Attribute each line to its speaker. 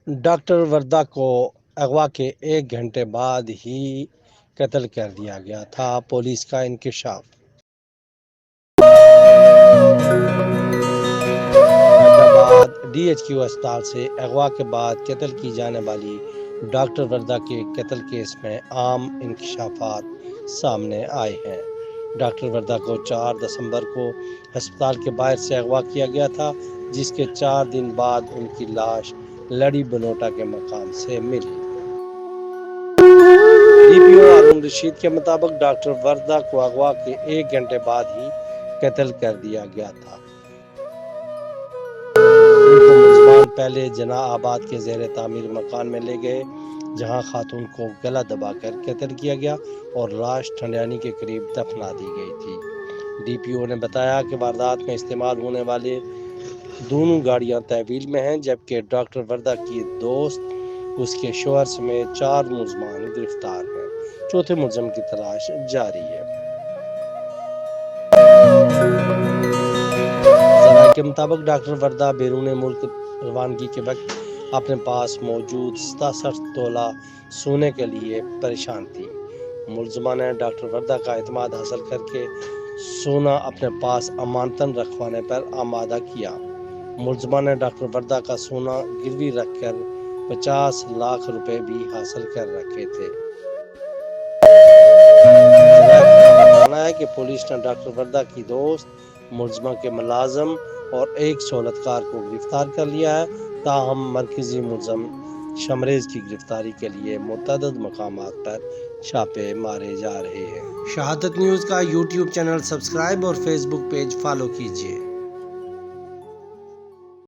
Speaker 1: Doctor Warda کو اغوا کے 1 گھنٹے بعد ہی قتل کر دیا گیا تھا، پولیس کا انکشاف۔ حیدرآباد DHQ اسپتال سے اغوا کے بعد قتل کی جانے والی ڈاکٹر وردہ کے قتل کیس میں اہم انکشافات سامنے آئے ہیں۔ ڈاکٹر وردہ کو 4 دسمبر کو ہسپتال کے باہر سے اغوا کیا گیا تھا، جس کے 4 دن بعد ان کی لاش لڑی بنوٹا کے مقام سے ملی۔ DPO ہارون رشید کے مطابق ڈاکٹر وردہ کو اغوا کے 1 گھنٹے بعد ہی قتل کر دیا گیا تھا۔ ان کو ملزمان پہلے جناح آباد کے زیر تعمیر مکان میں لے گئے، جہاں خاتون کو گلا دبا کر قتل کیا گیا اور لاش ٹھنڈیانی کے قریب دفنا دی گئی تھی۔ DPO نے بتایا کہ واردات میں استعمال ہونے والے دونوں گاڑیاں تحویل میں ہیں، جبکہ ڈاکٹر وردہ کی دوست، اس کے شوہر سمیت 4 ملزمان گرفتار ہیں۔ چوتھے ملزم کی تلاش جاری ہے۔ ذرائع کے مطابق ڈاکٹر وردہ بیرون ملک روانگی کے وقت اپنے پاس موجود 67 تولہ سونے کے لیے پریشان تھی۔ ملزمہ نے ڈاکٹر وردہ کا اعتماد حاصل کر کے سونا اپنے پاس امانتاً رکھوانے پر آمادہ کیا۔ ملزمہ نے ڈاکٹر وردہ کا سونا گروی رکھ کر 50 لاکھ روپے بھی حاصل کر رکھے تھے۔ ذرائع کا بتانا ہے کہ پولیس نے ڈاکٹر وردہ کی دوست، ملزمہ کے ملازم اور ایک سہولت کار کو گرفتار کر لیا ہے، تاہم مرکزی ملزم شمریز کی گرفتاری کے لیے متعدد مقامات پر چھاپے مارے جا رہے ہیں۔ شہادت نیوز کا YouTube چینل سبسکرائب اور فیس بک پیج فالو کیجیے۔